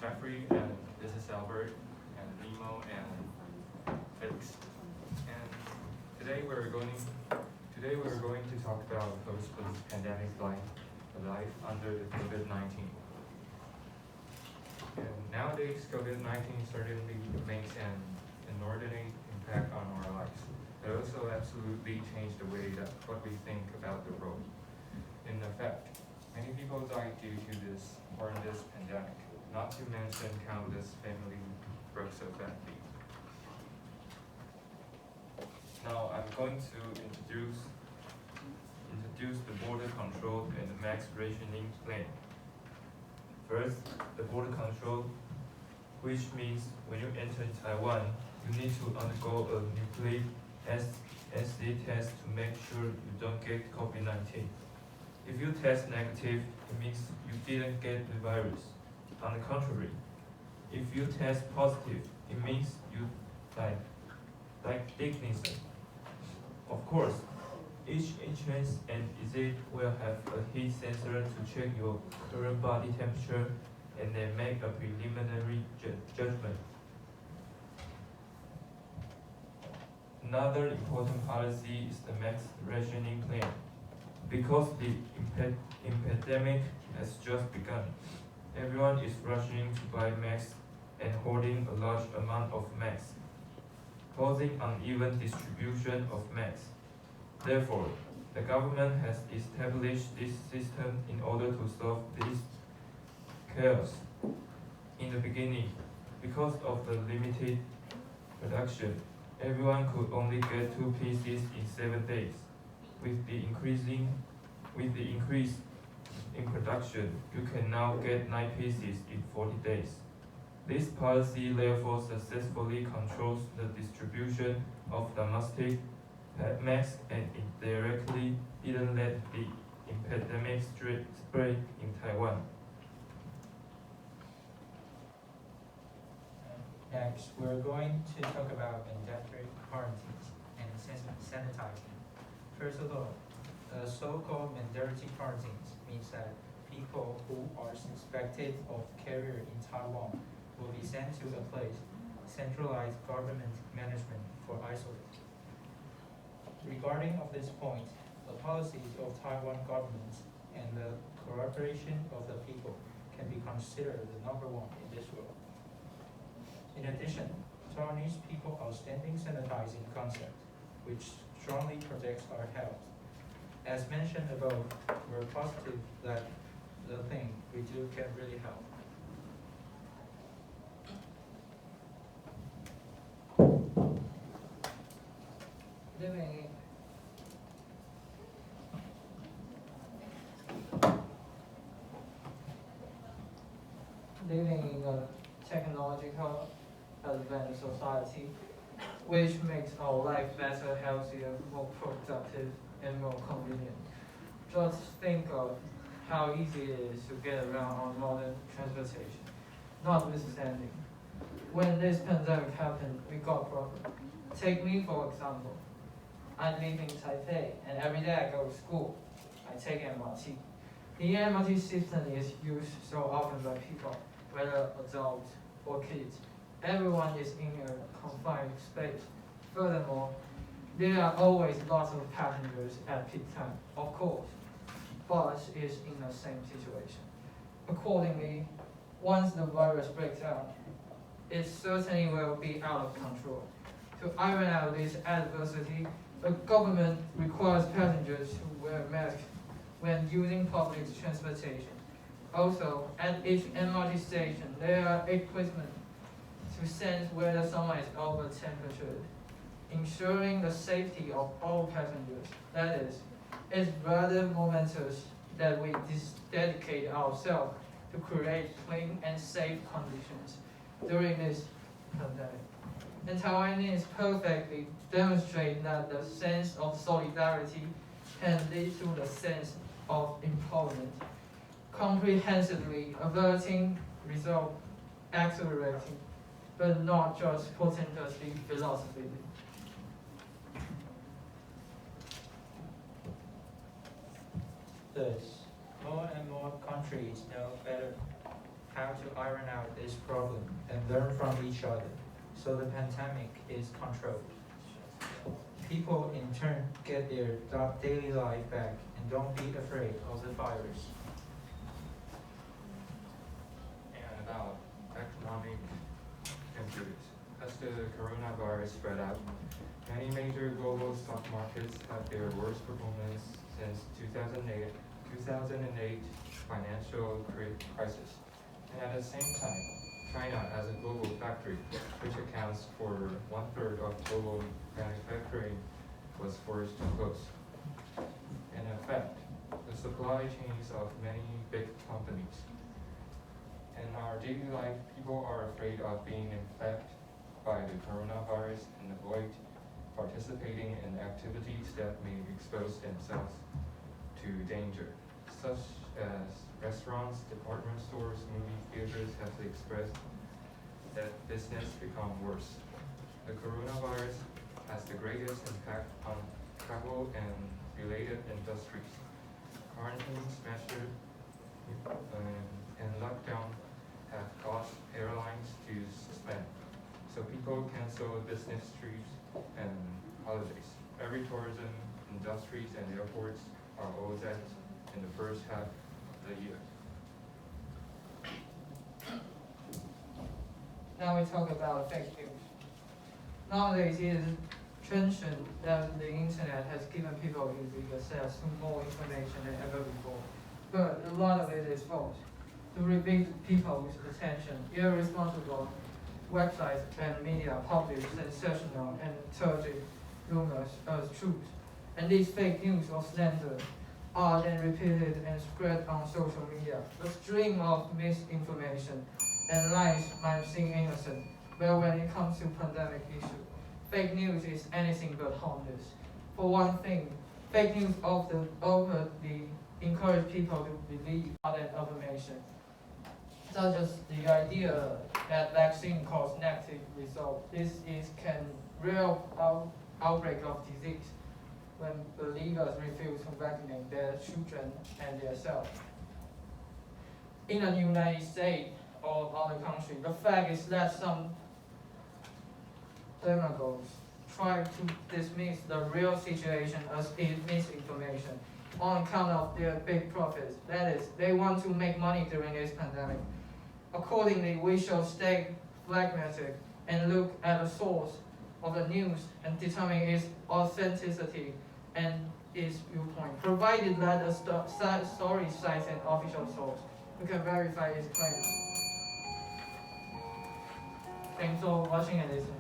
Jeffrey, and this is Albert, and Nemo, and Felix. And today we're going today we're going to talk about post-pandemic life under the COVID-19. And nowadays, COVID-19 certainly makes an inordinate impact on our lives. It also absolutely changed the way that what we think about the world. In effect, many people died due to this horrendous pandemic, not to mention countless family broke so badly. Now I'm going to introduce the border control and the max rationing plan. First, the border control, which means when you enter Taiwan, you need to undergo a nucleic acid test to make sure you don't get COVID-19. If you test negative, it means you didn't get the virus. On the contrary, if you test positive, it means you died. Like Dickinson. Of course, each entrance and exit will have a heat sensor to check your current body temperature and then make a preliminary judgment. Another important policy is the max rationing plan. Because the epidemic has just begun, everyone is rushing to buy masks and hoarding a large amount of masks, causing uneven distribution of masks. Therefore, the government has established this system in order to solve this chaos. In the beginning, because of the limited production, everyone could only get 2 pieces in 7 days. With the increase in production, you can now get 9 pieces in 40 days. This policy therefore successfully controls the distribution of domestic masks and indirectly didn't let the epidemic spread in Taiwan. Next, we're going to talk about mandatory quarantines and sanitizing. First of all, the so-called mandatory quarantines means that people who are suspected of carrier in Taiwan will be sent to a place, centralized government management for isolation. Regarding of this point, the policies of Taiwan government and the cooperation of the people can be considered the number one in this world. In addition, Taiwanese people outstanding sanitizing concept, which strongly protects our health. As mentioned above, we're positive that the thing we do can really help. Living in a technological advanced society, which makes our life better, healthier, more productive, and more convenient. Just think of how easy it is to get around on modern transportation. Notwithstanding, when this pandemic happened, we got problems. Take me for example. I live in Taipei, and every day I go to school. I take MRT. The MRT system is used so often by people, whether adults or kids. Everyone is in a confined space. Furthermore, there are always lots of passengers at peak time. Of course, bus is in the same situation. Accordingly, once the virus breaks out, it certainly will be out of control. To iron out this adversity, the government requires passengers to wear masks when using public transportation. Also, at each MRT station, there are equipment to sense whether someone is over temperature, ensuring the safety of all passengers. That is, it's rather momentous that we dedicate ourselves to create clean and safe conditions during this pandemic. And Taiwanese perfectly demonstrate that the sense of solidarity can lead to the sense of empowerment, comprehensively averting, result, accelerating, but not just portentously philosophically. Thus, more and more countries know better. how to iron out this problem and learn from each other so the pandemic is controlled. People in turn get their daily life back and don't be afraid of the virus. And about economic impacts. As the coronavirus spread out, many major global stock markets had their worst performance since 2008 financial crisis. And at the same time, China as a global factory, which accounts for 1/3 of global manufacturing, was forced to close. In effect, the supply chains of many big companies. In our daily life, people are afraid of being infected by the coronavirus and avoid participating in activities that may expose themselves to danger, such as restaurants, department stores, movie theaters have expressed that business become worse. The coronavirus has the greatest impact on travel and related industries. Quarantine measures and lockdown have caused airlines to suspend, so people cancel business trips and holidays. Every tourism industries and airports are all set in the first half of the year. Now we talk about fake news. Nowadays, it is mentioned that the internet has given people easy access to more information than ever before. But a lot of it is false. To repeat people's attention, irresponsible websites and media publish sensational and turgid rumors as truth. And these fake news or slander are then repeated and spread on social media. A stream of misinformation and lies might seem innocent, but when it comes to pandemic issue, fake news is anything but harmless. For one thing, fake news often openly encourage people to believe other information, such as the idea that vaccine cause negative results. This can real outbreak of disease when believers refuse to vaccinate their children and themselves. In the United States or other countries, the fact is that some demagogues try to dismiss the real situation as misinformation on account of their big profits. That is, they want to make money during this pandemic. Accordingly, we shall stay pragmatic and look at the source of the news and determine its authenticity and its viewpoint. Provided that the story cites an official source, we can verify its claims. Thanks for watching and listening.